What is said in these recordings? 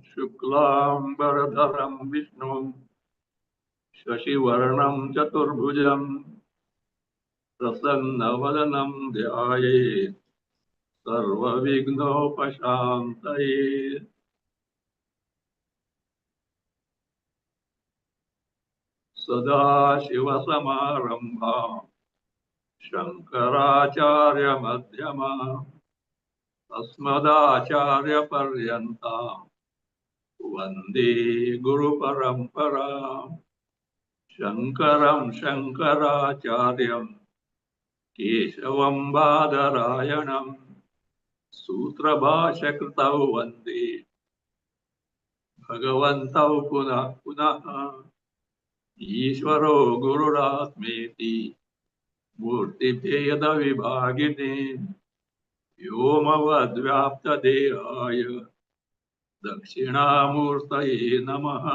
शुक्लांबरधरं विष्णुं शशिवर्णं चतुर्भुजं प्रसन्नवदनं ध्यायेत् सर्वविघ्नोपशान्तये। सदाशिवसमारम्भां शङ्कराचार्यमध्यमाम् अस्मदाचार्यपर्यन्तां वन्दे गुरुपरम्पराम्। शङ्करं शङ्कराचार्यं केशवं बादरायणं सूत्रभाष्यकृतौ वन्दे भगवन्तौ पुनः पुनः। ईश्वरो गुरुरात्मेति मूर्तिभेदविभागिने व्योमवद्व्याप्तदेहाय दक्षिणामूर्तये नमः।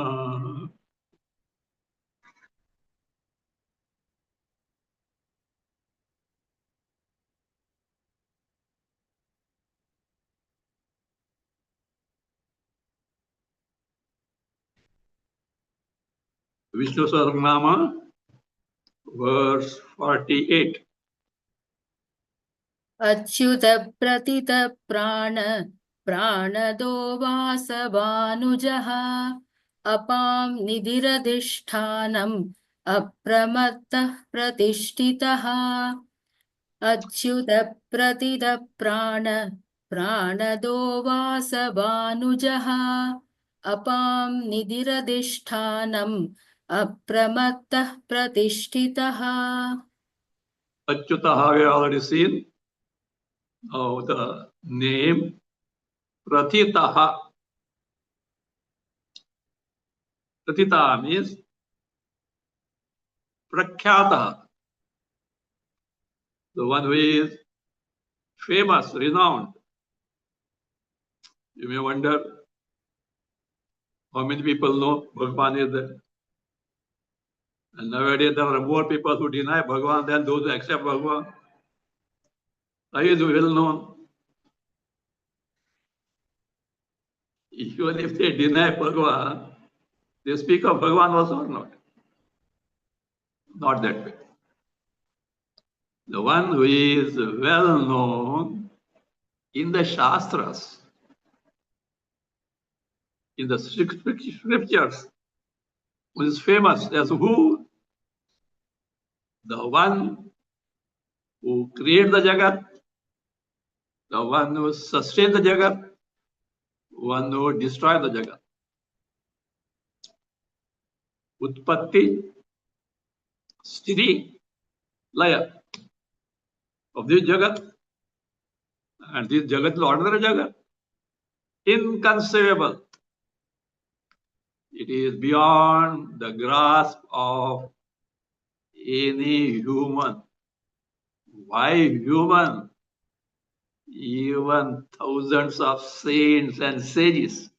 Vishnu Sahasranama, verse 48. अच्युत प्रतित प्राण प्राणदो वासवानुजः अपां निधिरधिष्ठानम् अप्रमत्तः प्रतिष्ठितः। अच्युत प्रतित प्राण प्राणदो वासवानुजः अपां निधिरधिष्ठानम् अप्रमत्तः प्रतिष्ठितः। Achyutaha we already seen. Now the name Prathitaha. Prathita means Prakhyataha, the one who is famous, renowned. You may wonder how many people know Bhagavan is there. And nowadays there are more people who deny Bhagavan than those who accept Bhagavan. He is well known. Even if they deny Bhagavan, they speak of Bhagavan also or not? Not that way. The one who is well known in the Shastras, in the scriptures, who is famous as who? The one who created the Jagat, the one who sustained the Jagat, one who destroyed the Jagat. Utpatti, Sthiti, Laya of this Jagat. And this Jagat is ordinary Jagat. Inconceivable. It is beyond the grasp of any human. Why human? Even thousands of saints and sages.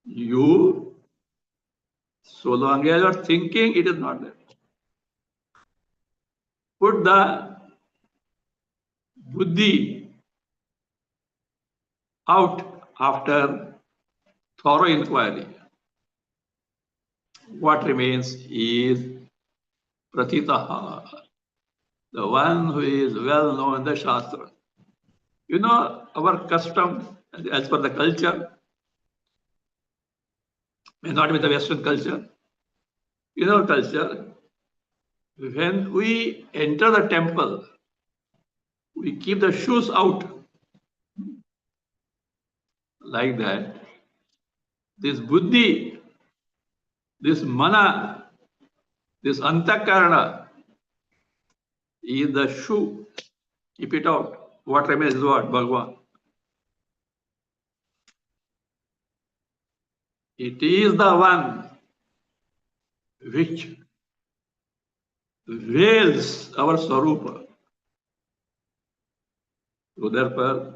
You, so long as you are thinking, it is not there. Put the buddhi out after thorough inquiry. What remains is Pratitaha, the one who is well known in the Shastra. You know, our custom, as per the culture, may not be the Western culture. In our culture, when we enter the temple, we keep the shoes out. Like that. This buddhi, this mana, this antakarana is the shoe Keep it out. What remains is what? Bhagavan. It is the one which veils our Swarupa. So therefore,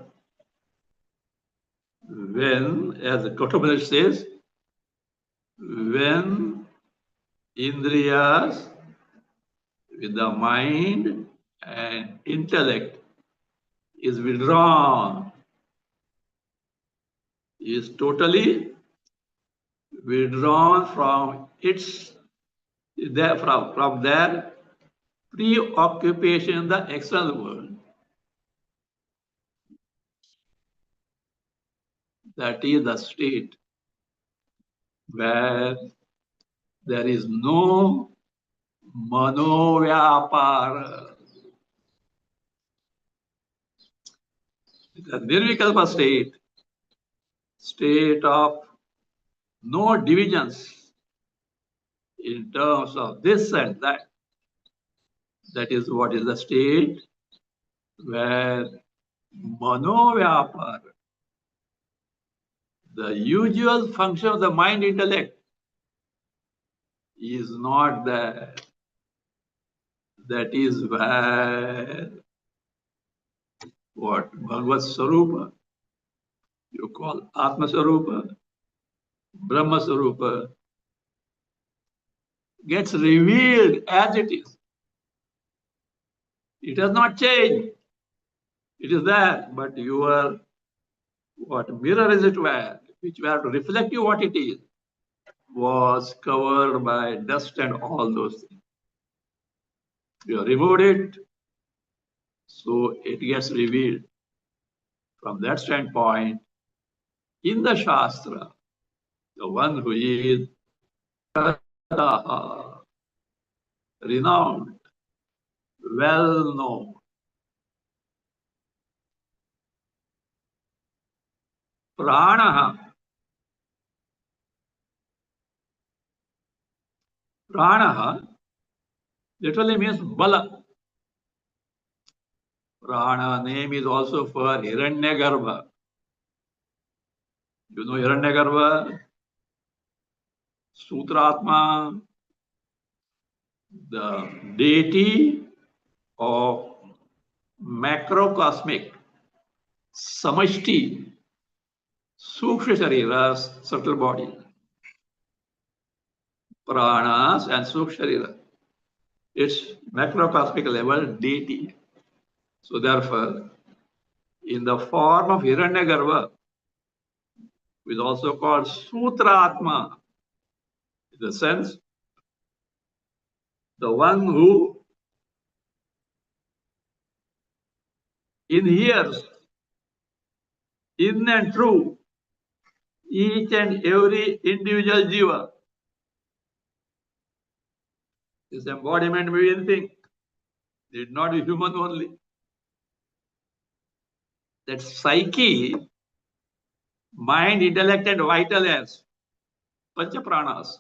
when, as Kathopanishad says, when Indriyas with the mind and intellect is withdrawn, is totally withdrawn from from their preoccupation in the external world. That is the state where there is no manovyapara. The nirvikalpa state of no divisions in terms of this and that. That is what is the state where manovyapara, the usual function of the mind intellect, is not there. That is where what Bhagavad Sarupa, you call Atma Sarupa, Brahma Sarupa, gets revealed as it is. It has not changed. It is there, but your what mirror is it where, which we have to reflect you what it is, was covered by dust and all those things. You have removed it, so it gets revealed. From that standpoint, in the Shastra, the one who is renowned, well known, Pranaha. Pranaha literally means Bala. Prana name is also for Hiranyagarbha. You know Hiranyagarbha, Sutratma, the deity of macrocosmic samashti, Sukshma Shariras, subtle body, pranas and Sukshma Sharira. It's macrocosmic level deity. So therefore, in the form of Hiranyagarbha, is also called Sutratma, in the sense, the one who inheres in and through each and every individual jiva. This embodiment may be anything. It not be human only. That psyche, mind, intellect, and vital as Panchapranas.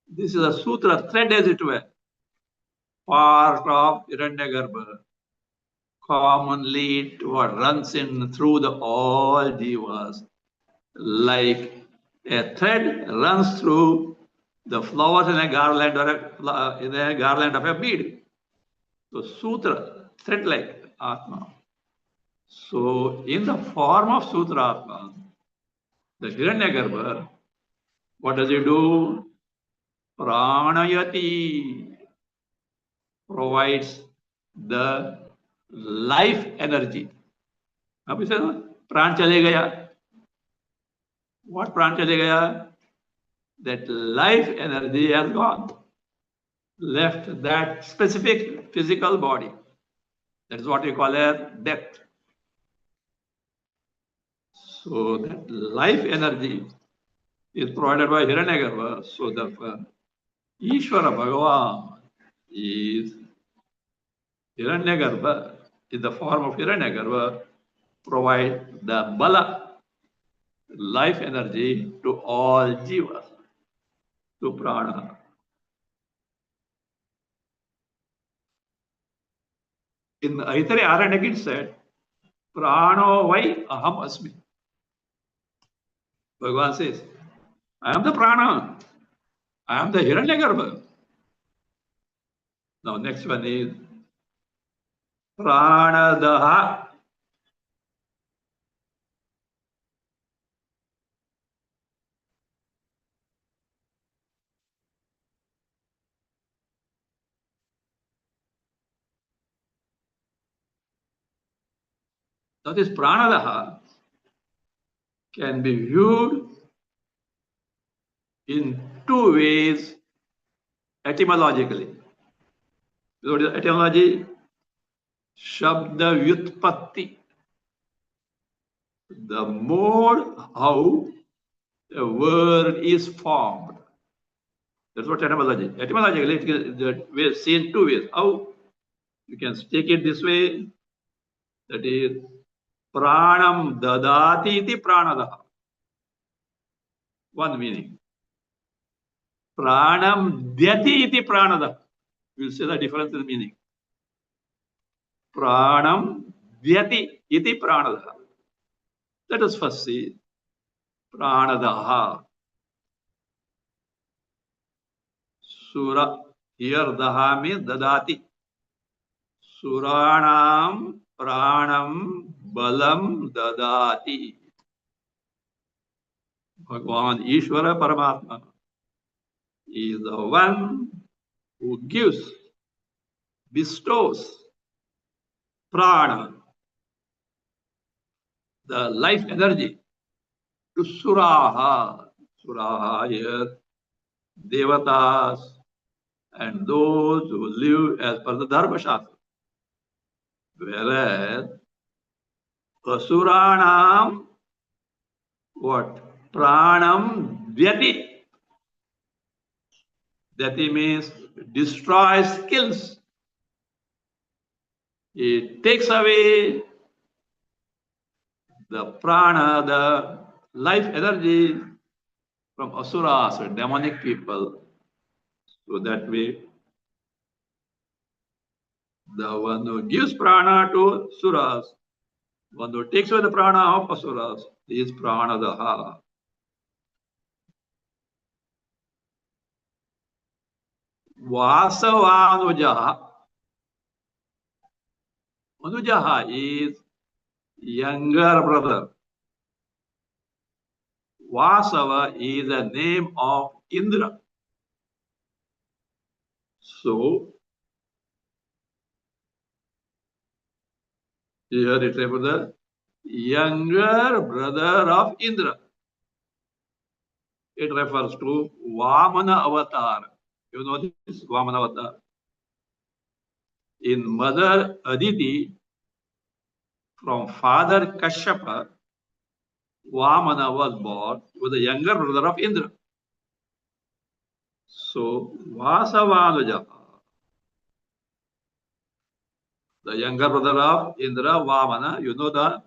This is a sutra thread, as it were, part of Hiranyagarbha. Commonly, it runs in through the all jivas, like a thread runs through the flowers in a garland or in a garland of a bead. So sutra, thread like Atma. So in the form of Sutra Atma, the Hiranyagarbha, what does it do? Pranayati, provides the life energy. अब इसे ना प्राण चले गया. What प्राण चले गया? That life energy has gone, left that specific physical body. That is what we call a death. So that life energy is provided by Hiranyagarbha. So therefore, Ishvara Bhagavan is Hiranyagarbha, in the form of Hiranyagarbha, provide the Bala, life energy, to all jivas, to prana. In Aitare Aranyaka it said, Prano vai aham asmi. Bhagavan says, I am the prana. I am the Hiranyagarbha. Now next one is Pranadaha. Now this Pranadaha can be viewed in two ways etymologically. What is etymology? Shabda Vyutpatti. The mode how a word is formed. That's what etymology. Etymologically, it is we seen two ways. How you can take it this way, that is pranam dadati iti pranadaha. One meaning. Pranam dyati iti pranadaha. We'll see the difference in meaning. Pranam dyati iti pranadaha. Let us first see pranadaha. Sura. Here daha means dadati. Suranam pranam balam dadati. Bhagavan Ishvara Paramatma is the one who gives, bestows prana, the life energy, to Suraha. Suraha here, Devatas, and those who live as per the Dharma Shastra. Whereas Asuranam, what? Pranam Vyati. Vyati means destroys skills. It takes away the prana, the life energy from asuras, or demonic people. So that way, the one who gives prana to suras, one who takes away the prana of asuras, is pranadaha. Vasavanujaha. Anujaha is younger brother. Vasava is the name of Indra. So here it refers the younger brother of Indra. It refers to Vamana avatar. You know this Vamana avatar. In mother Aditi, from father Kashyapa, Vamana was born. He was the younger brother of Indra. So Vasavanuja, the younger brother of Indra, Vamana. You know the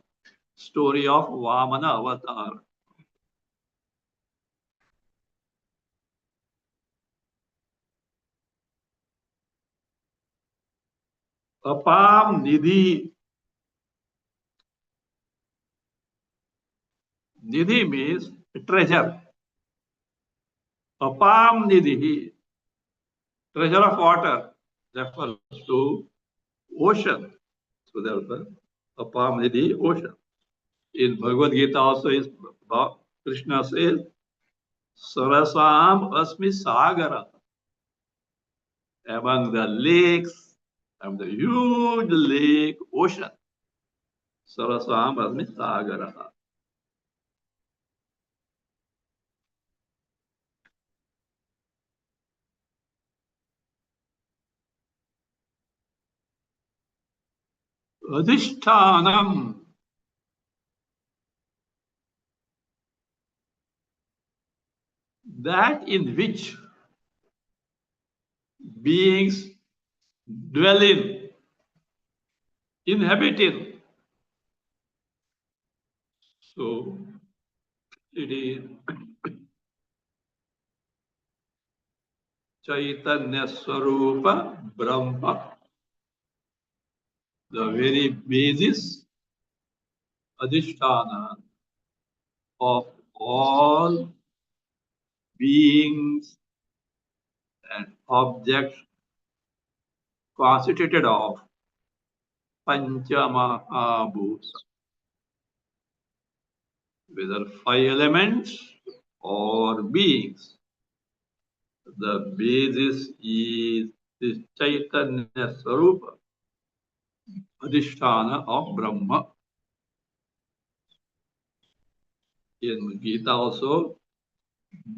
story of Vamana avatar. Apam Nidhi. Nidhi means treasure. Apam Nidhi, treasure of water, refers to ocean. So therefore, Apam Nidhi, ocean. In Bhagavad Gita also is Krishna says, Sarasam Asmi Sagara. Among the lakes, and the huge lake, ocean. Sarasam Asmi Sagara. Adhishtanam. That in which beings dwell in, inhabit in. So it is Chaitanya Swarupa Brahma. the very basis, adhisthana of all beings and objects constituted of Panchamahabhuta, whether 5 elements or beings. The basis is this Chaitanya Swarupa, Adhisthana of Brahma. In Gita also,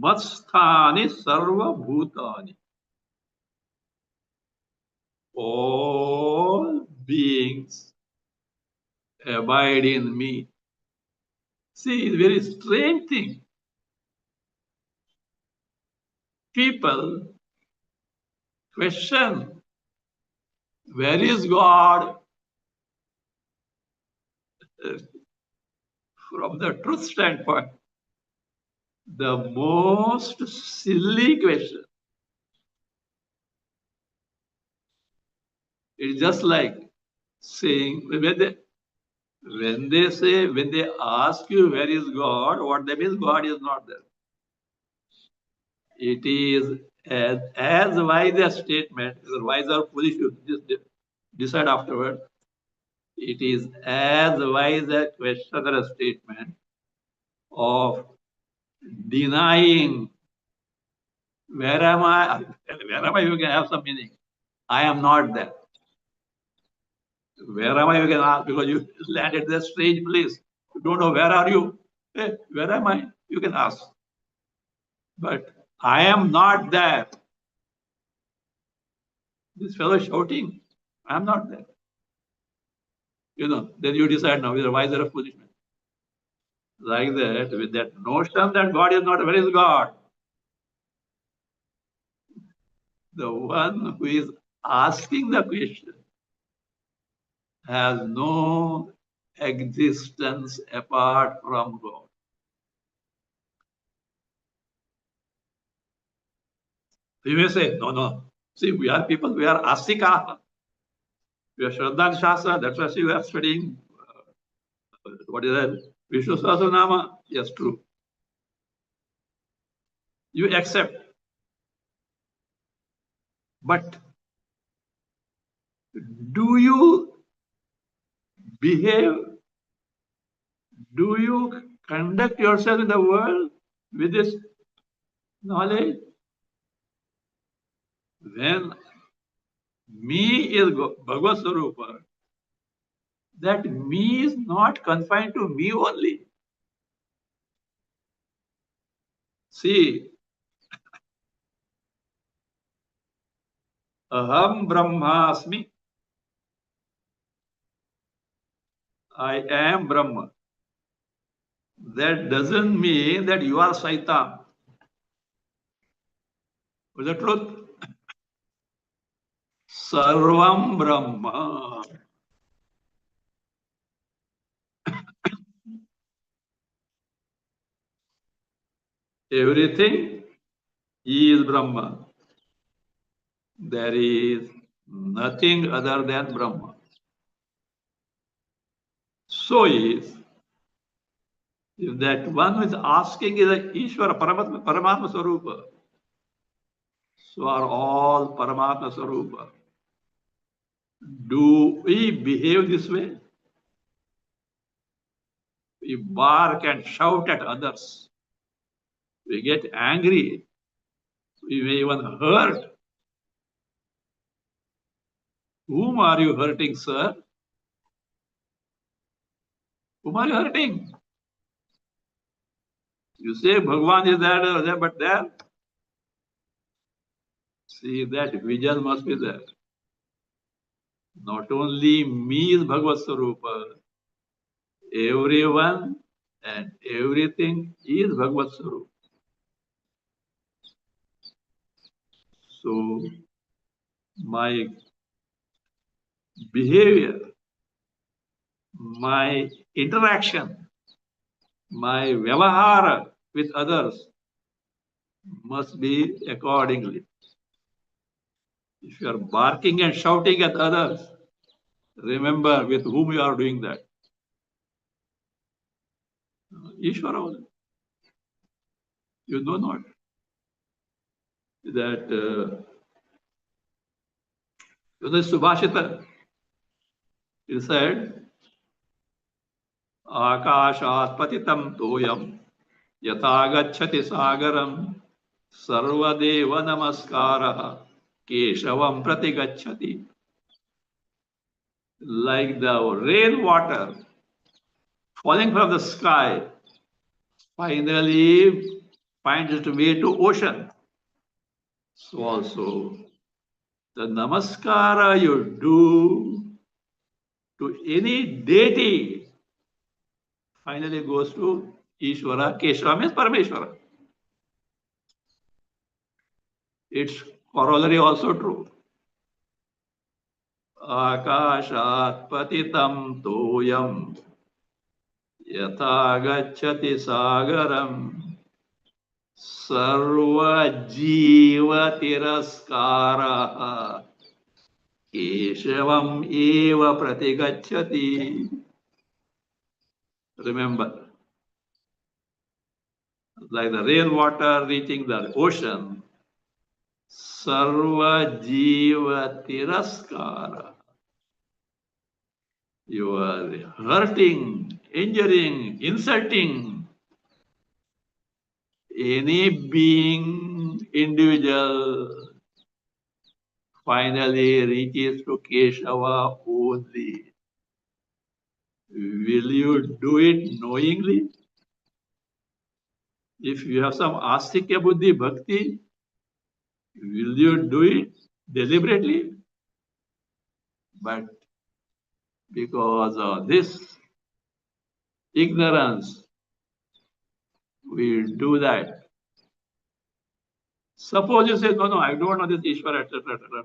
Matsthani Sarva Bhutani. All beings abide in me. See, it's a very strange thing. People question, where is God? From the truth standpoint, the most silly question. It's just like saying, when they ask you where is God, what they mean God is not there. It is as wise a statement, wise or foolish, you just decide afterward. It is as wise a question or a statement of denying where am I? Where am I? You can have some meaning. I am not there. Where am I? You can ask because you landed in a strange place. You don't know where are you. Hey, where am I? You can ask. But I am not there. This fellow is shouting, I am not there. Then you decide now whether wise or foolish. Like that, with that notion that God is not, where is God? The one who is asking the question has no existence apart from God. You may say, no. See, we are people, we are astika. We are Shraddha and Shastra, that's why we are studying, what is that? Vishnu Sahasranama. Yes, true. You accept. But do you behave? Do you conduct yourself in the world with this knowledge? When me is Bhagavad Swarupa, that me is not confined to me only. See, Aham Brahmasmi, I am Brahma. That doesn't mean that you are Saitan. Is the truth? Sarvam Brahma. Everything is Brahma. There is nothing other than Brahma. So is, if that one who is asking is a Ishvara, Paramatma Swarupa, so are all Paramatma Swarupa. Do we behave this way? We bark and shout at others. We get angry. We may even hurt. Whom are you hurting, sir? Whom are you hurting? You say Bhagwan is there, but there. See, that vision must be there. Not only me is Bhagavad Swarupa, everyone and everything is Bhagavad Swarupa. So, my behavior, my interaction, my vyavahara with others must be accordingly. If you are barking and shouting at others, Remember with whom you are doing that. Ishvara, you know not that the Subhashita, he said, Akashat patitam toyam yatagacchati sagaram sarvadeva namaskara keshavam pratigacchati. Like the rainwater falling from the sky finally finds its way to ocean. So also the namaskara you do to any deity finally goes to Ishvara. Keshava means Parameshvara. Its corollary also true. Akashat patitam toyam yatha gacchati sagaram sarva jiva tiraskara keshavam eva pratigacchati. Remember, like the rainwater reaching the ocean, sarva jiva tiraskara. You are hurting, injuring, insulting any being, individual, finally reaches to Keshava only. Will you do it knowingly? If you have some astikya buddhi bhakti, will you do it deliberately? But because of this ignorance, we do that. Suppose you say, no, I don't know this Ishvara, etc., etc.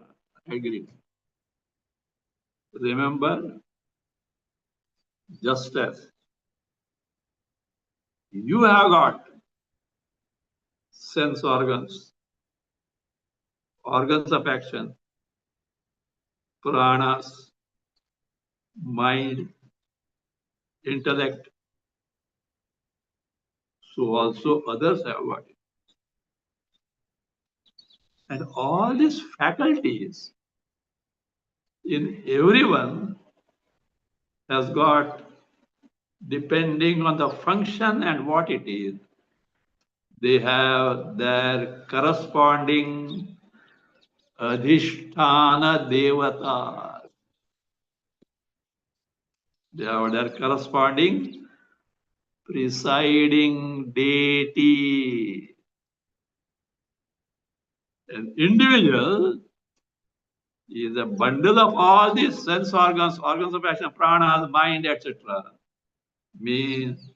I agree. Remember, just as you have got sense organs, organs of action, pranas, mind, intellect, so also others have got it. And all these faculties in everyone has got, depending on the function and what it is, they have their corresponding adhisthana devata. They have their corresponding presiding deity. An individual is a bundle of all these sense organs, organs of action, pranas, mind, etc. Means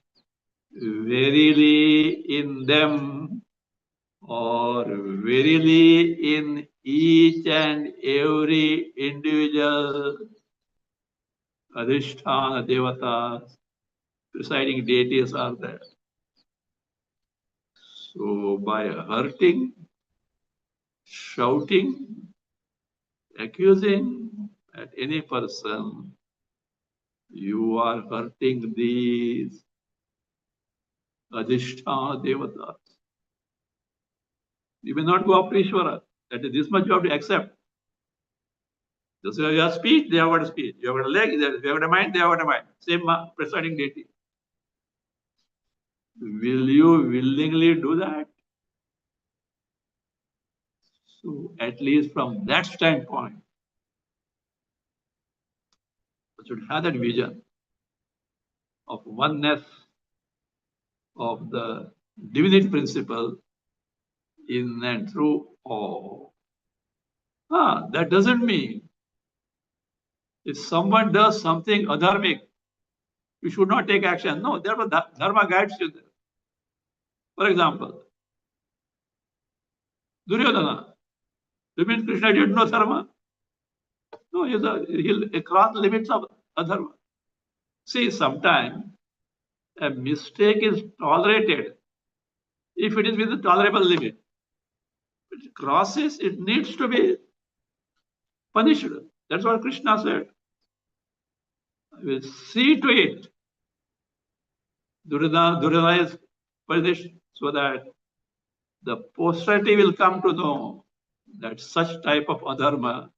verily in them or verily in each and every individual adhisthana devatas, presiding deities are there. So by hurting, shouting, accusing at any person, you are hurting these adhisthana devatas. You may not go up to Ishvara. That is, this much you have to accept. Just you have speech, they have got a speech. You have got a leg, they have got a mind, they have got a mind. Same presiding deity. Will you willingly do that? So at least from that standpoint, you should have that vision of oneness of the divinity principle in and through all. That doesn't mean if someone does something adharmic, you should not take action. No, therefore dharma guides you there. For example, Duryodhana. You mean Krishna did no dharma? No, he'll cross the limits of adharma. See, sometimes a mistake is tolerated if it is within the tolerable limit. If it crosses, it needs to be punished. That's what Krishna said. I will see to it. Duryodhana is punished so that the posterity will come to know that such type of adharma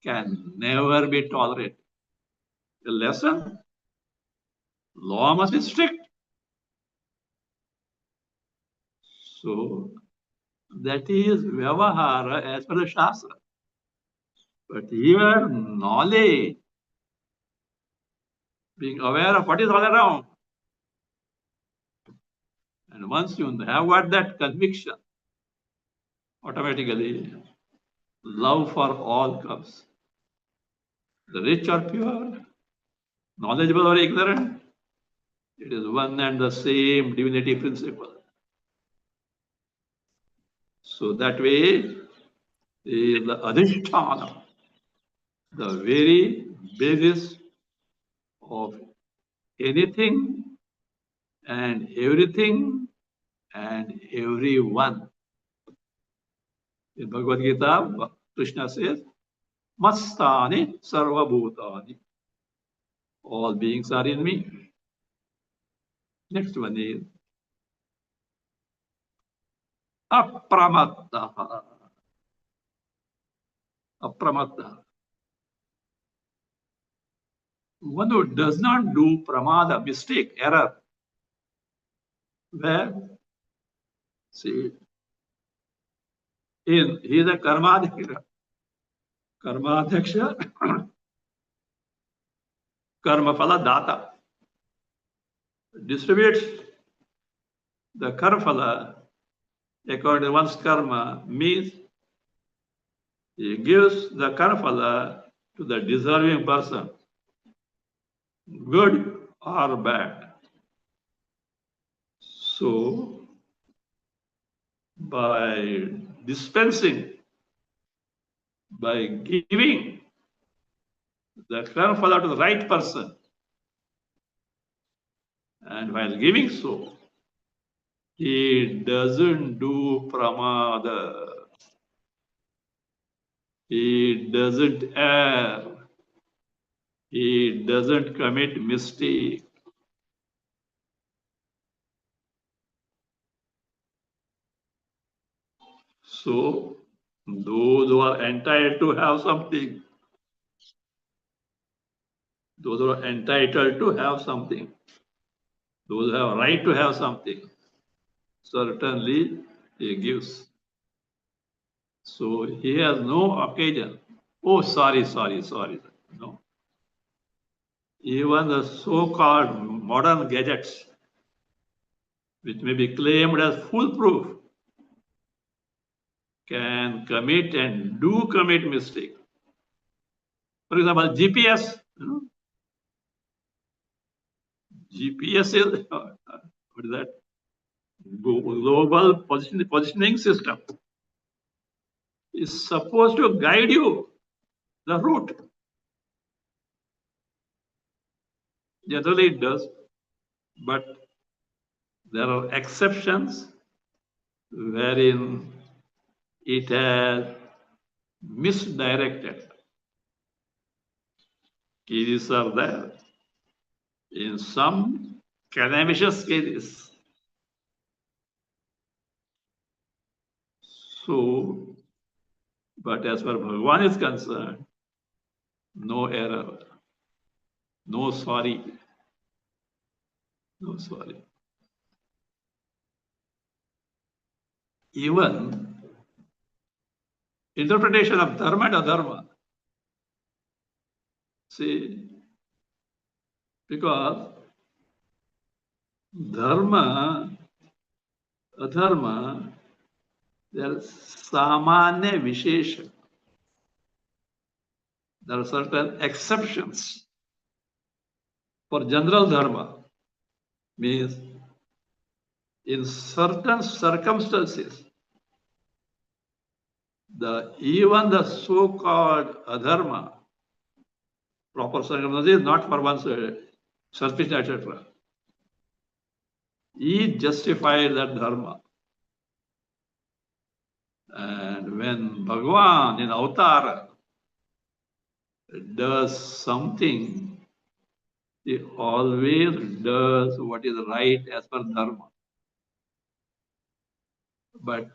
can never be tolerated. The lesson, law must be strict. So that is vyavahara as per the Shastra. But here knowledge, being aware of what is all around. And once you have got that conviction, automatically love for all comes. The rich or pure, knowledgeable or ignorant, it is one and the same divinity principle. So that way is the adhisthana, the very basis of anything and everything and everyone. In Bhagavad Gita, Krishna says, Mastani sarvabhutani. All beings are in me. Next one is apramatta. Apramatta. One who does not do pramada, mistake, error. Where? See, he is a karmadhyaka. Karmadhyaka, karmaphala data. Distributes the karmaphala according to one's karma, means he gives the karmaphala to the deserving person, good or bad. So, by dispensing, by giving the karmaphala to the right person, and while giving so, he doesn't do pramada. He doesn't err. He doesn't commit mistake. So, those who are entitled to have something, those who are entitled to have something, those who have right to have something, certainly he gives. So he has no occasion. Oh, sorry. No. Even the so-called modern gadgets, which may be claimed as foolproof, can commit and do commit mistake. For example, GPS. GPS is what is that? Global positioning system is supposed to guide you the route. Generally it does, but there are exceptions wherein it has misdirected. Cases are there. In some calamitous cases. So, but as far as Bhagavan is concerned, no error, no sorry, no sorry. Even interpretation of dharma and adharma. See, because dharma, adharma, there are samanya vishesha. There are certain exceptions for general dharma. Means in certain circumstances, even the so-called adharma, proper circumstances, not for one's selfish, etc. He justified that dharma. And when Bhagavan in avatar does something He always does what is right as per dharma. But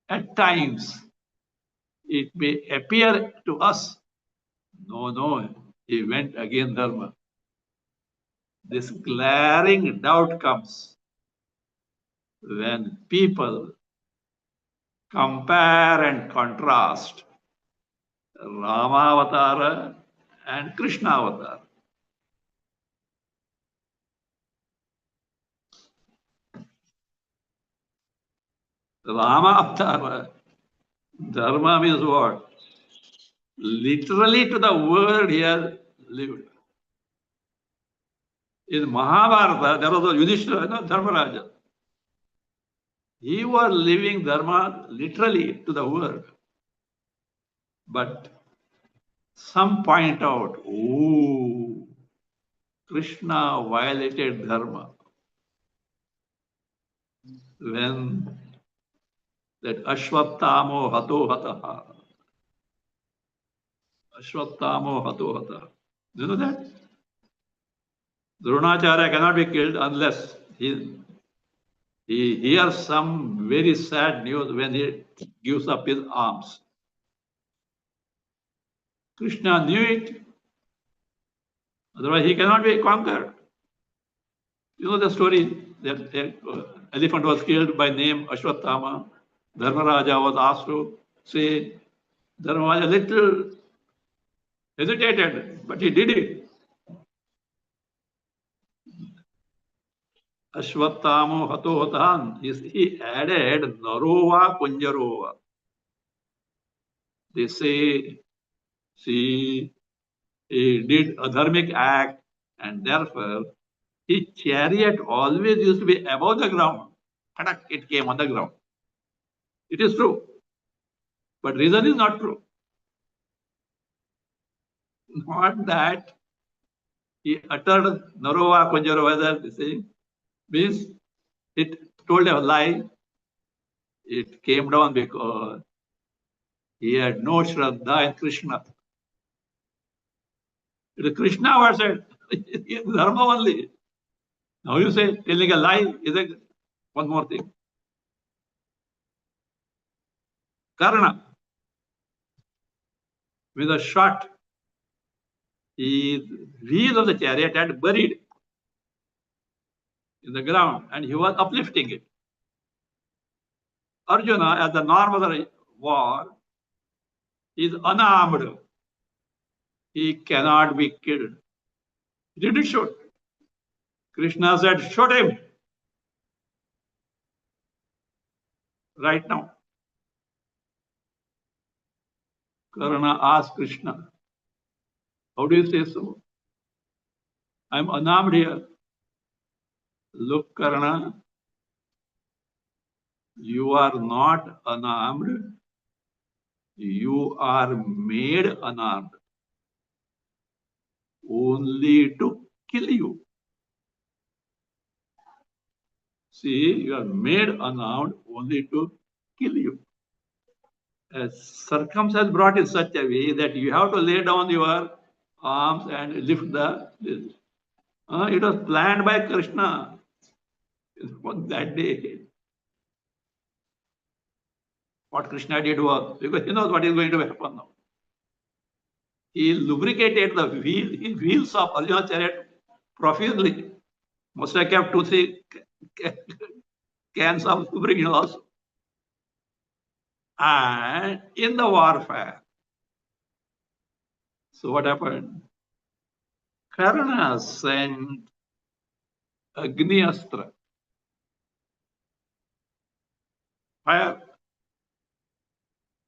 at times, it may appear to us, no, he went against dharma. This glaring doubt comes when people compare and contrast Rama Avatara and Krishna Avatar. Rama Avatar, dharma means what? Literally to the word he has lived. In Mahabharata, there was a Yudhishthira, Dharmaraja. He was living dharma literally to the word. But some point out, oh, Krishna violated dharma when that Ashwattamo Hato Hataha. Ashwattamo Hato Hataha. Do you know that? Dronacharya cannot be killed unless he hears some very sad news when he gives up his arms. Krishna knew it, otherwise he cannot be conquered. You know the story that elephant was killed by name Ashwattama. Dharmaraja was asked to say, Dharmaraja a little hesitated, but he did it. Ashwattamo Hato Hatan. He added Narova Kunjarova. They say, see, he did a dharmic act and therefore his chariot always used to be above the ground. It came on the ground. It is true. But reason is not true. Not that he uttered Narova Kunjarova, the saying, means it told a lie. It came down because he had no Shraddha in Krishna. It is Krishna who said, Dharma only. Now you say, telling a lie is one more thing. Karna, with a shot, his wheel of the chariot had buried in the ground and he was uplifting it. Arjuna, as the norm of the war, is unarmed. He cannot be killed. He didn't shoot. Krishna said, shoot him right now. Karna asked Krishna, how do you say so? I'm unarmed here. Look, Karna, you are not unarmed. You are made unarmed only to kill you. See, you are made unarmed only to kill you. As circumstance brought in such a way that you have to lay down your arms and lift the. It was planned by Krishna on that day. What Krishna did was, because he knows what is going to happen now. He lubricated the wheels of Arjuna's chariot profusely. Must have kept 2-3 cans of lubricant also. And in the warfare, so what happened? Karna sent Agni Astra, fire.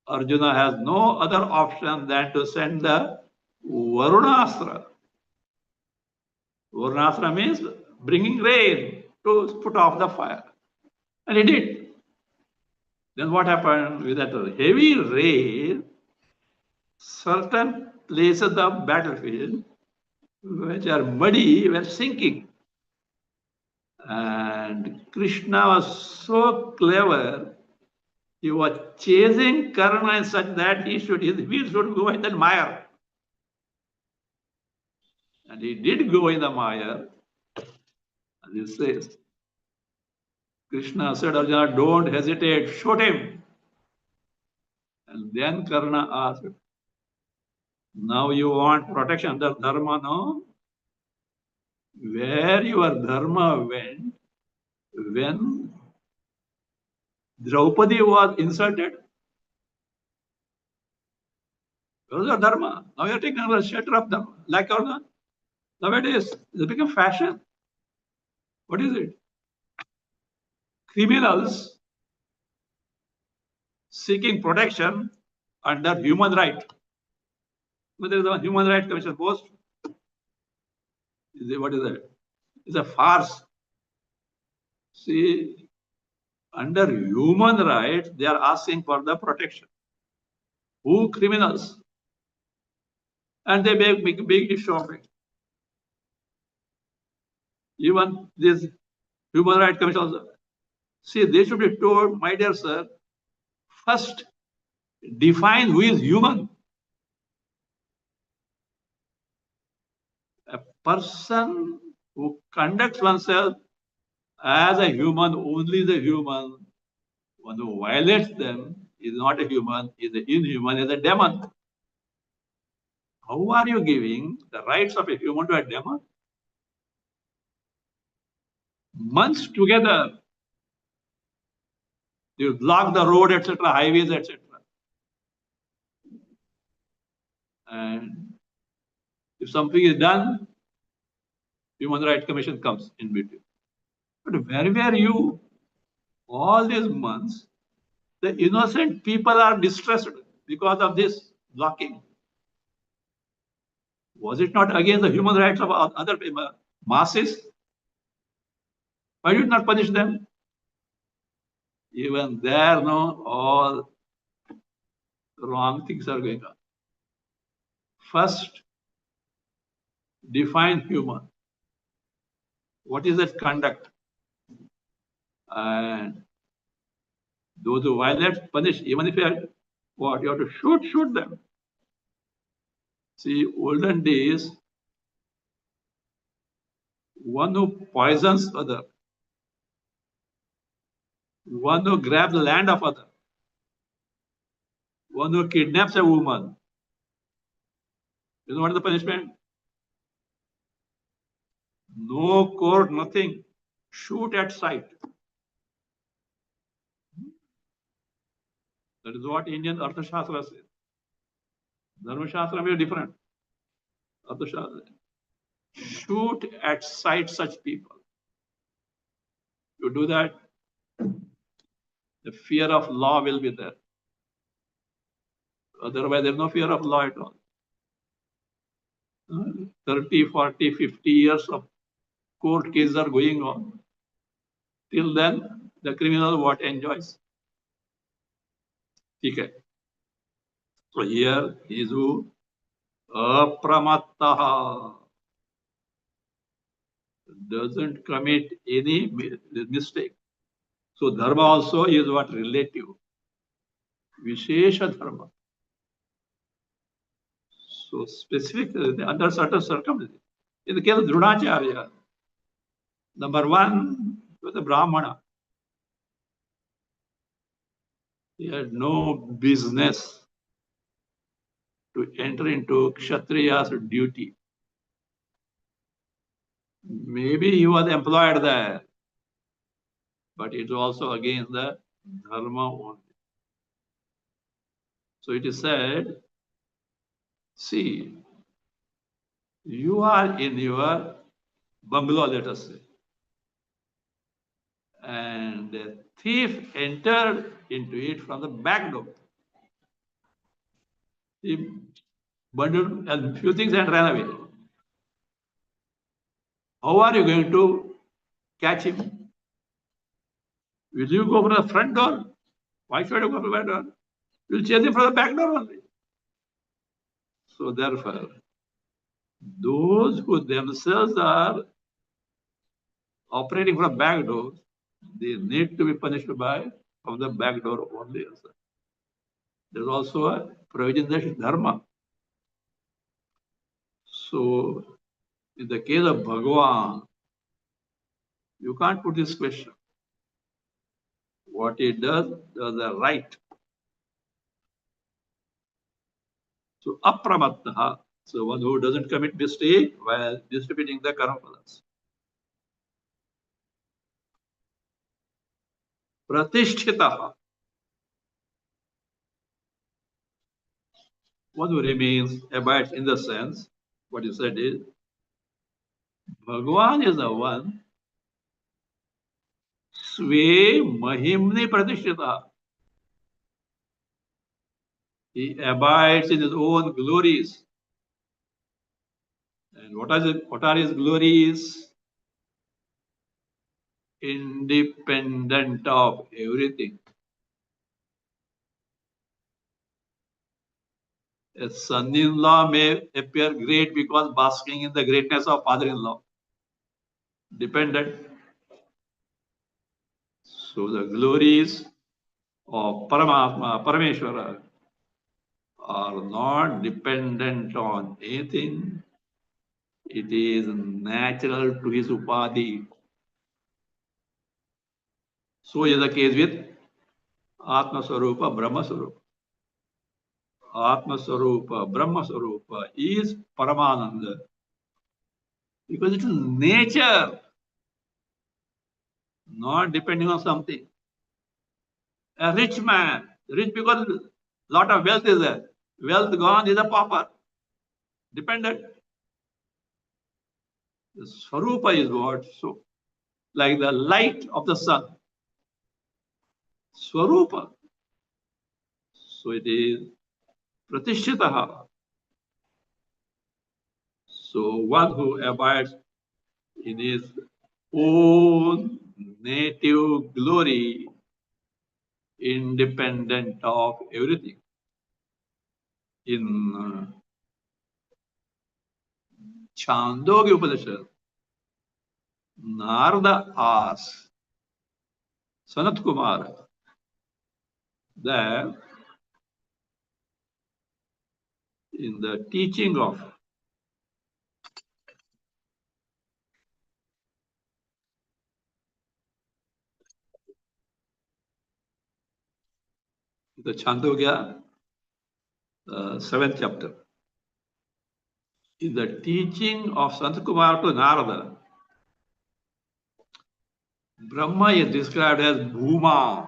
Arjuna has no other option than to send the Varunastra. Varunastra means bringing rain to put off the fire. And he did. Then what happened with that heavy rain? Certain places of the battlefield which are muddy were sinking. And Krishna was so clever, he was chasing Karna in such that his wheels should go in that mire. And he did go in the mire. And he says, Krishna said, Arjuna, don't hesitate, shoot him. And then Karna asked, now you want protection under dharma, no? Where your dharma went when Draupadi was insulted? Where was your dharma? Now you're taking the shelter of dharma. Like or not? Nowadays, it's become fashion. What is it? Criminals seeking protection under human right. But there is a human rights commission post. What is that? It's a farce. See, under human rights, they are asking for the protection. Who? Criminals. And they make big issue of it. Even this human rights commission also. See, they should be told, my dear sir, first define who is human. A person who conducts oneself as a human, only the human, one who violates them is not a human, is an inhuman, is a demon. How are you giving the rights of a human to a demon? Months together, you block the road, etc., highways, etc. And if something is done, Human Rights Commission comes in between. But where were you all these months? The innocent people are distressed because of this blocking. Was it not against the human rights of other masses? Why did you not punish them? Even there, no, all wrong things are going on. First, define human. What is that conduct? And those who violate, punish. Even if you are what, you have to shoot them. See, olden days, one who poisons other, one who grabs the land of other, one who kidnaps a woman. You know what is the punishment? No court, nothing. Shoot at sight. That is what Indian Arthashastra says. Dharma Shastra may be different. Arthashastra. Shoot at sight such people. You do that, the fear of law will be there. Otherwise, there's no fear of law at all. 30, 40, 50 years of court cases are going on. Till then, the criminal what enjoys? Okay. So here is who? Apramattaha. Doesn't commit any mistake. So dharma also is what? Relative. Vishesha dharma. So specific, under certain circumstances. In the case of Dronacharya, number one was a Brahmana. He had no business to enter into Kshatriya's duty. Maybe he was employed there, but it's also against the dharma only. So it is said, see, you are in your bungalow, let us say, and the thief entered into it from the back door. He bundled a few things and ran away. How are you going to catch him? Will you go from the front door? Why should you go from the back door? You'll chase him from the back door only. So therefore, those who themselves are operating from the back door, they need to be punished by from the back door only. There's also a provision that is dharma. So In the case of Bhagavan, you can't put this question. What he does the right. So apramattaha, so one who doesn't commit mistake while distributing the karma phalas. Pratisthitaha, one who remains, abides in the sense, what you said is, Bhagavan is the one, Sve Mahimni Pratishtita. He abides in his own glories. And what are his glories? Independent of everything. A son-in-law may appear great because basking in the greatness of father-in-law. Dependent. So the glories of Paramatma, Parameshwara, are not dependent on anything. It is natural to his upadhi. So is the case with Atma Swarupa, Brahma Swarupa. Atma Swarupa, Brahma Swarupa is Paramananda because it is nature, not depending on something. A rich man, rich because lot of wealth is there. Wealth gone is a pauper, dependent. The Swarupa is what? So, like the light of the sun. Swarupa. So it is Pratishtitaha. So one who abides in his own native glory, independent of everything. In Chandogya Upanishad, Narada asks Sanat Kumara that in the teaching of the Chandogya, 7th chapter, in the teaching of Sanat Kumara to Narada, Brahma is described as Bhuma.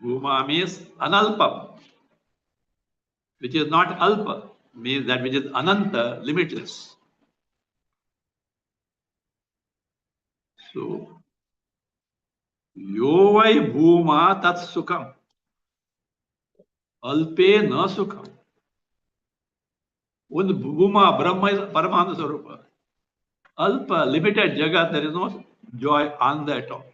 Bhuma means Analpa, which is not Alpa, means that which is Ananta, limitless. So, Yo vai Bhuma tat Sukham, Alpe na Sukham. When Bhuma, Brahma is Paramananda Swarupa. Alpa, limited Jagat, there is no joy on that all.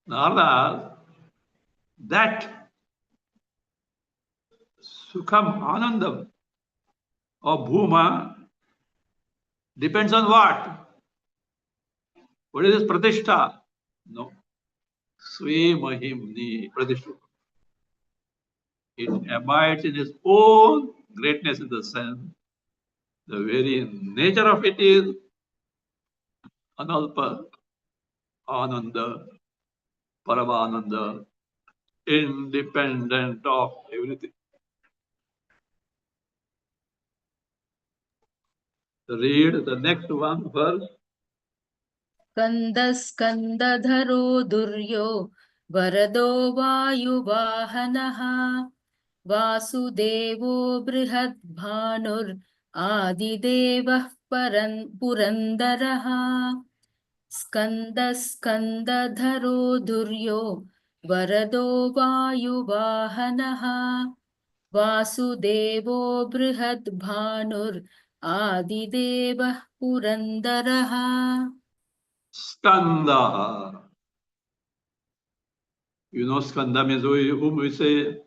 Narada, that Sukham, Anandam of Bhuma depends on what? What is this Pratishtha? No. Sve Mahimni Pratishtha. It abides in its own greatness in the sense. The very nature of it is Analpa, Ananda, Paramananda, independent of everything. Read the next one verse. स्कन्दस्कन्दधरो दुर्यो वरदो वायुवाहनः वासुदेवो बृहद्भानुर् आदिदेवः पुरन्दरः स्कन्दस्कन्दधरो दुर्यो वरदो वायुवाहनः वासुदेवो बृहद्भानुर् आदिदेवः पुरन्दरः Skanda. You know Skanda means whom we say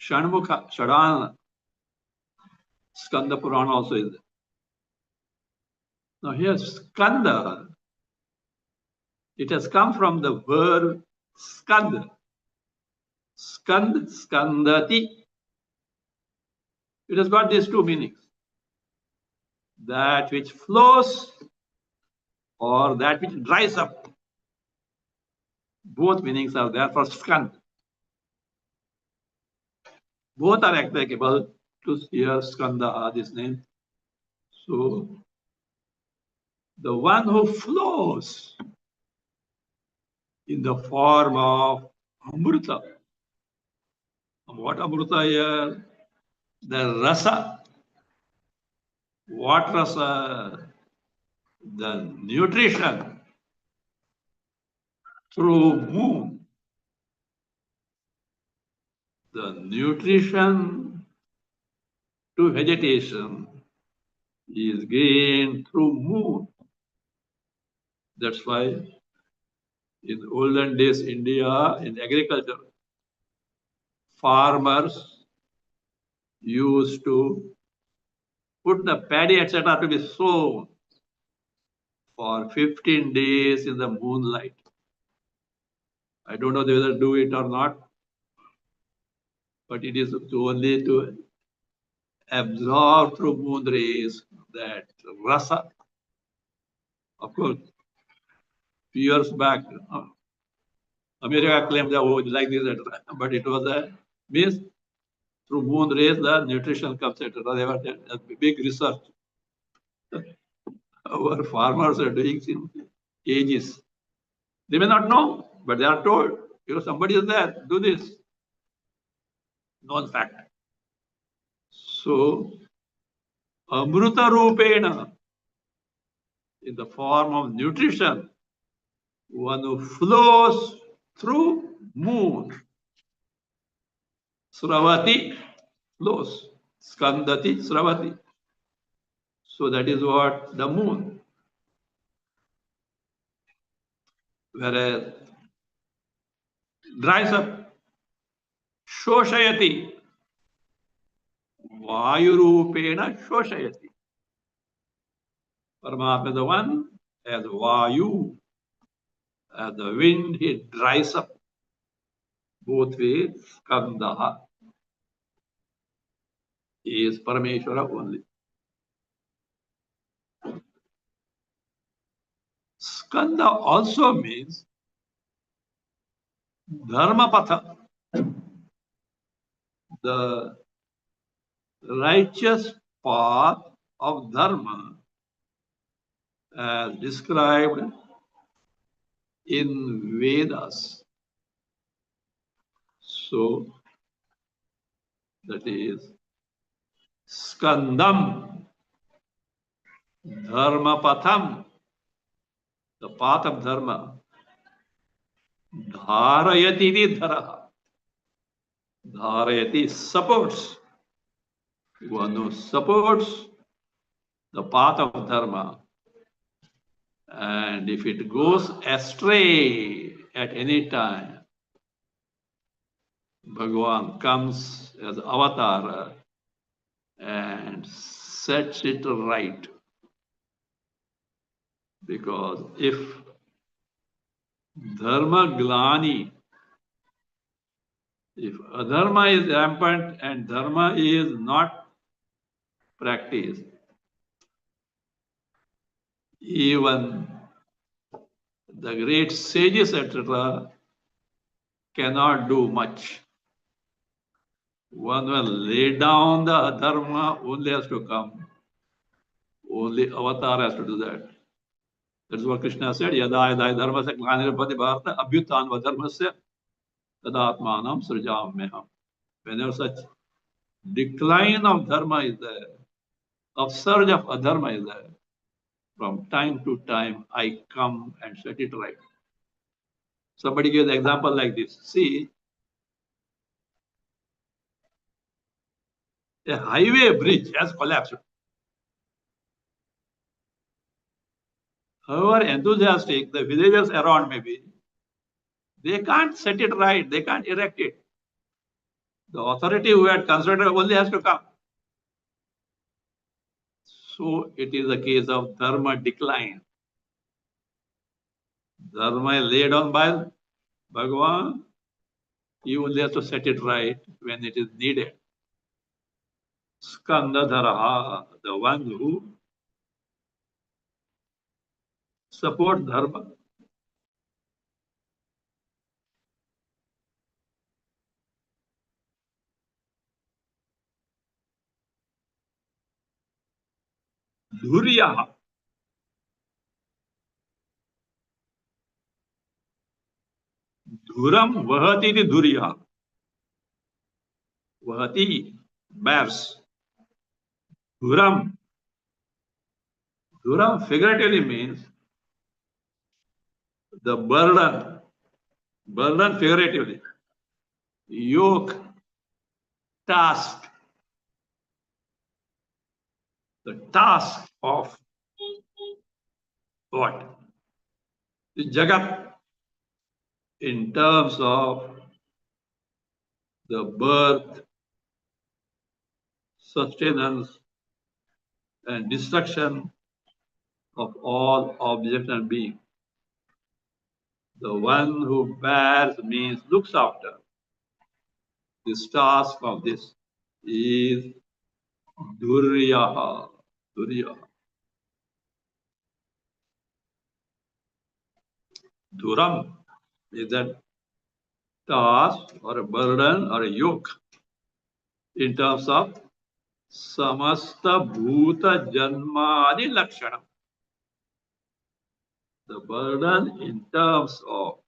Shanmukha, Shadana. Skanda Purana also is there. Now here Skanda, it has come from the verb Skanda. Skand, Skandati. It has got these two meanings. That which flows or that which dries up. Both meanings are there for skand. Both are applicable to here skanda, this name. So the one who flows in the form of amrita. What amrita here? The rasa. What rasa? The nutrition through moon. The nutrition to vegetation is gained through moon. That's why in olden days, India, in agriculture, farmers used to put the paddy, etc., to be sown for 15 days in the moonlight. I don't know whether do it or not, but it is only to absorb through moon rays that rasa. Of course, few years back, America claimed that like this, etc., but it was a means through moon rays the nutrition comes, etc. They were a big research. Our farmers are doing in ages. They may not know, but they are told, somebody is there, do this. Known fact. So, amruta rupena, in the form of nutrition, one who flows through moon. Sravati flows. Skandati, Sravati. So that is what the moon. Whereas dries up. Shoshayati. Vayurupena shoshayati. Paramatma, the one, as Vayu, as the wind, he dries up. Both ways, Skandaha. He is Parameshwara only. Skanda also means Dharmapatha, the righteous path of Dharma as described in Vedas. So that is Skandam, Dharmapatham, the path of Dharma. Dharayati dharaha. Dharayati supports. One who supports the path of Dharma. And if it goes astray at any time, Bhagavan comes as avatar and sets it right. Because if dharma glani, if adharma is rampant and dharma is not practiced, even the great sages, etc., cannot do much. One will lay down the adharma, only has to come. Only avatar has to do that. That's what Krishna said, Yada yada dharma se glanirabhati bharata abhyutan va dharma se tadatmanam srijamyaham. Whenever such decline of dharma is there, upsurge of adharma is there, from time to time I come and set it right. Somebody gives an example like this. See, a highway bridge has collapsed. However enthusiastic the villagers around may be, they can't set it right, they can't erect it. The authority who had constructed only has to come. So it is a case of dharma decline. Dharma is laid on by Bhagavan. He only has to set it right when it is needed. Skandadharaha, the one who support dharma. Dhuryaha, dhuram vahati iti dhuryaha. Vahati, bears. Dhuram, dhuram figuratively means the burden, burden figuratively, yoke, task, the task of what? The Jagat in terms of the birth, sustenance, and destruction of all objects and beings. The one who bears means looks after. This task of this is Duryaha. Duryaha. Dhuram is that task or a burden or a yoke in terms of samasta bhuta janmadi lakshana. The burden in terms of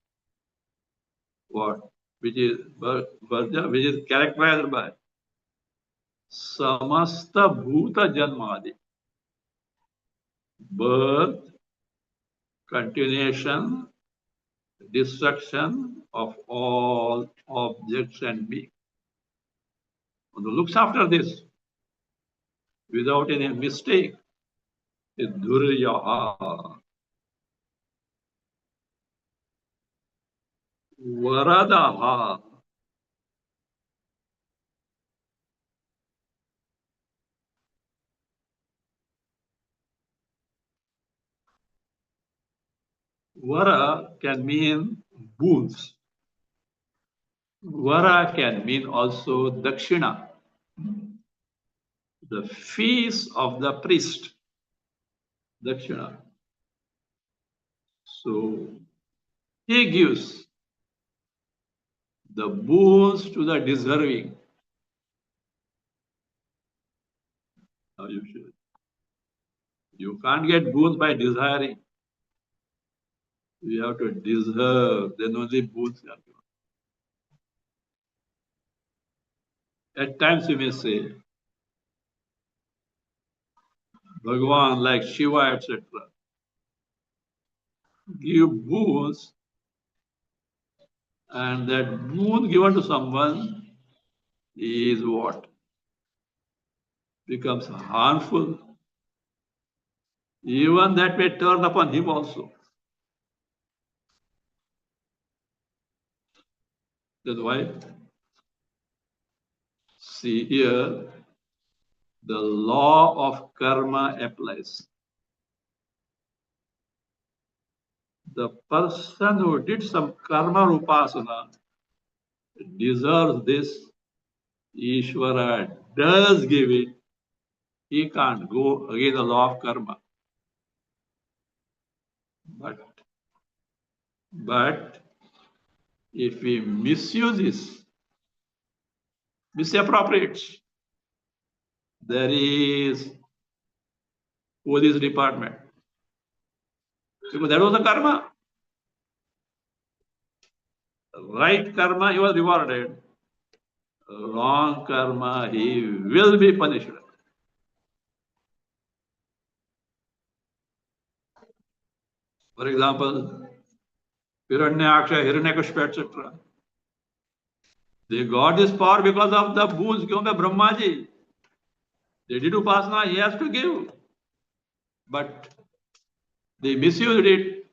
what? Which is which is characterized by samasta bhuta janmadi. Birth, continuation, destruction of all objects and beings. Who looks after this without any mistake is Duryaha. Varadaha. Vara can mean boons. Vara can mean also dakshina, the fees of the priest. Dakshina. So he gives the boons to the deserving. Now you can't get boons by desiring. You have to deserve, then only boons are given. At times you may say, Bhagavan, like Shiva, etc., give boons, and that boon given to someone is what? Becomes harmful. Even that may turn upon him also. That's why, see here, the law of karma applies. The person who did some karma upasana deserves this. Ishvara does give it. He can't go against the law of karma. But if we misuse this, misappropriates, there is police department. Because that was the karma. Right karma, he was rewarded. Wrong karma, he will be punished. For example, Hiranyaksha, Hiranyakashipu, etc. They got this power because of the boons given by Brahmaji. They did upasana, he has to give. But they misused it,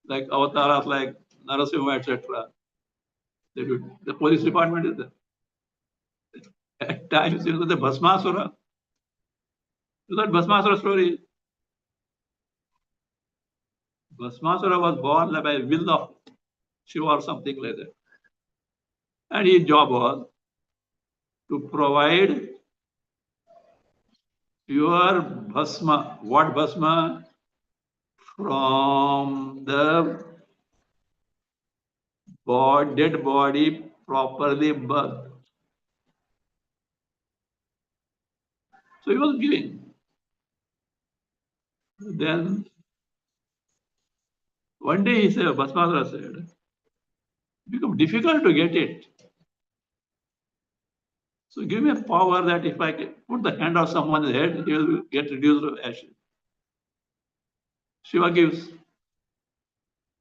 like avatars like Narasimha, etc. The police department is there. At times, the Bhasmasura. You know that Bhasmasura story? Bhasmasura was born by will of Shiva or something like that. And his job was to provide Pure bhasma. What bhasma? From the dead body properly birthed. So he was giving. Then one day he said, Bhasmadra said, it become difficult to get it. So give me a power that if I can put the hand on someone's head, he will get reduced to ashes. Shiva gives.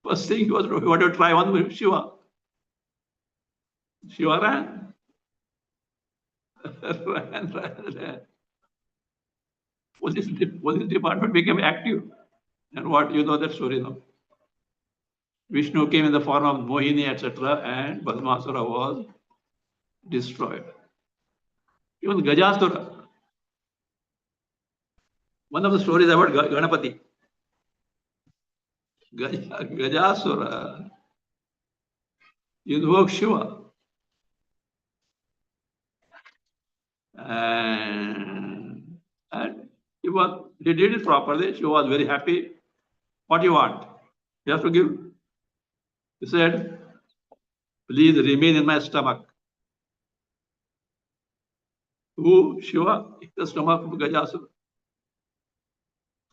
First thing he was want to try one with Shiva. Shiva ran. ran. Police department became active. And what you know that story now? Vishnu came in the form of Mohini, etc., and Bhasmasura was destroyed. Even Gajasura. One of the stories about Ganapati. Gajasura invoked Shiva. And he did it properly. Shiva was very happy. What do you want? You have to give. He said, please remain in my stomach. Who? Shiva, in the stomach of Gajasura.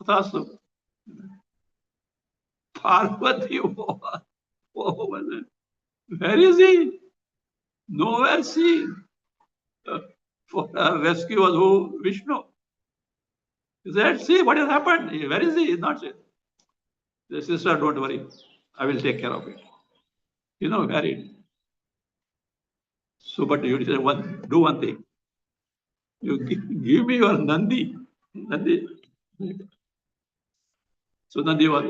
Tathastu. Parvati, where is he? Nowhere seen. For her rescue was who? Vishnu. He said, see what has happened. Where is he? He's not seen. The sister, don't worry. I will take care of it. You know, married. So, but you say do one thing. You give me your Nandi. Nandi. So Nandi was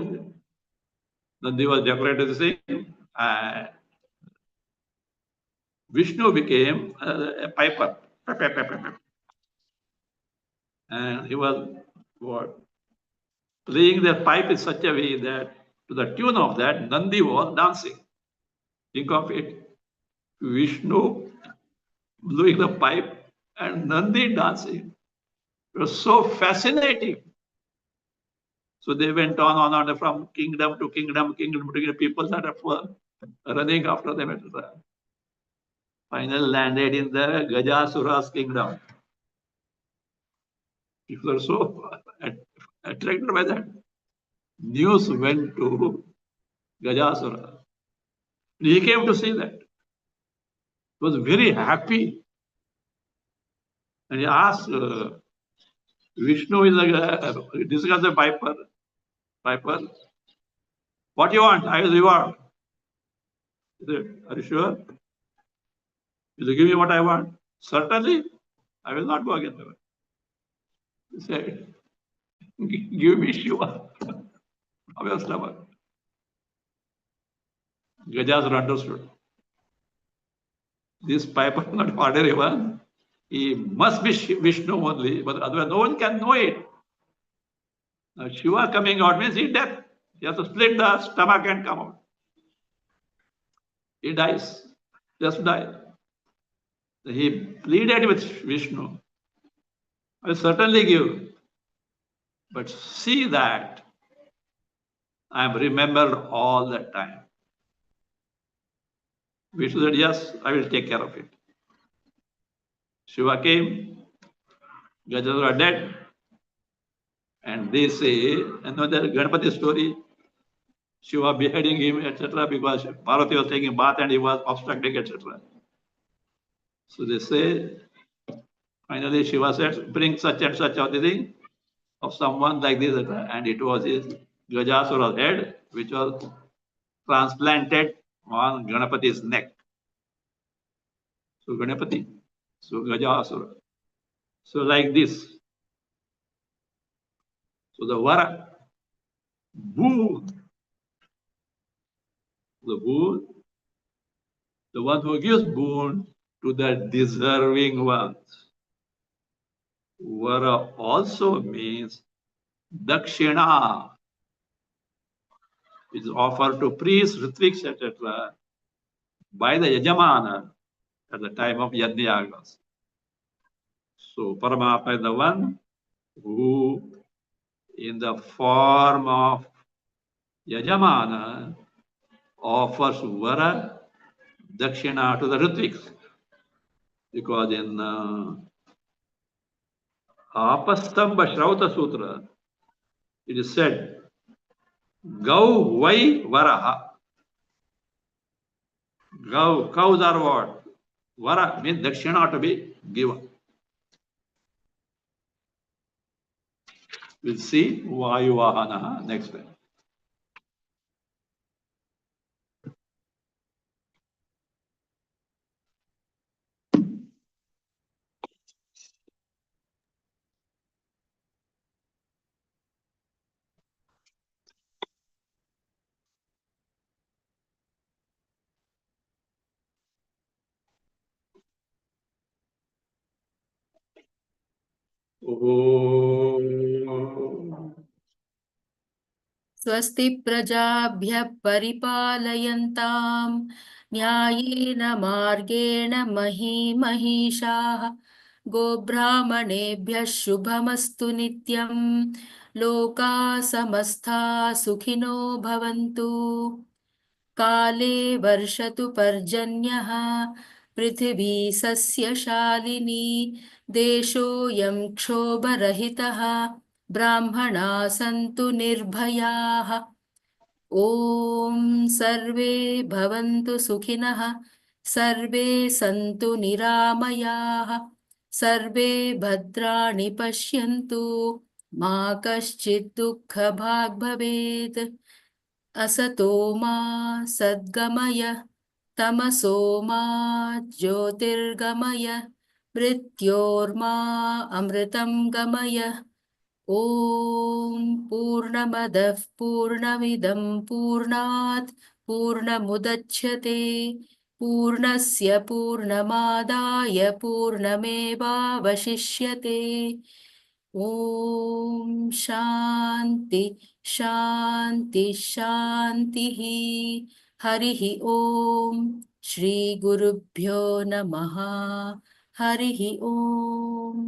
decorated the same. Vishnu became a piper. And he was what? Playing the pipe in such a way that to the tune of that, Nandi was dancing. Think of it. Vishnu blowing the pipe and Nandi dancing. It was so fascinating. So they went on from kingdom to kingdom, people started running after them, etc. Finally landed in the Gajasura's kingdom. People are so attracted by that. News went to Gajasura. He came to see that. He was very happy. And he asked, Vishnu is discuss the piper. What do you want? I will reward. He said, are you sure? Will you give me what I want? Certainly. I will not go against him. He said, give me Shiva from your stomach. Gajasura understood. This piper is not ordinary one. He must be Vishnu only, but otherwise no one can know it. Now Shiva coming out means he death. He has to split the stomach and come out. He dies. Just die. He pleaded with Vishnu. I will certainly give. But see that I am remembered all the time. Vishnu said, yes, I will take care of it. Shiva came, Gajasura dead, and they say, another Ganapati story, Shiva beheading him, etc., because Parvati was taking bath and he was obstructing, etc. So they say, finally Shiva said, bring such and such of the thing of someone like this, etc. And it was his Gajasura's head, which was transplanted on Ganapati's neck. So Ganapati, so Gajasura. So like this. So the Vara, boon, the boon, the one who gives boon to the deserving ones. Vara also means Dakshina, which is offered to priests, Ritviks, etc. by the Yajamana at the time of Yajnayagas. So Paramatma is the one who in the form of Yajamana offers Vara Dakshina to the Ritviks. Because in Apastamba Shrauta Sutra, it is said, Gau Vai Varaha. Cows are what? Vara means Dakshina to be given. We'll see Vayuvahana next time. Oh. स्वस्ति प्रजाभ्यः परिपालयन्तां न्यायेन मार्गेण महिषाः गोब्राह्मणेभ्यः शुभमस्तु नित्यं लोकाः समस्ताः सुखिनो भवन्तु काले वर्षतु पर्जन्यः पृथिवी सस्यशालिनी देशोऽयं क्षोभरहितः ब्राह्मणाः सन्तु निर्भयाः ॐ सर्वे भवन्तु सुखिनः सर्वे सन्तु निरामयाः सर्वे भद्राणि पश्यन्तु मा कश्चित् दुःखभाग् भवेत् असतो मा सद्गमय तमसो मा ज्योतिर्गमय मृत्योर्मा अमृतं गमय ॐ पूर्णमदः पूर्णमिदं पूर्णात् पूर्णमुदच्यते पूर्णस्य पूर्णमादाय पूर्णमेवावशिष्यते ॐ शान्ति शान्ति शान्तिः हरिः ॐ श्रीगुरुभ्यो नमः हरिः ॐ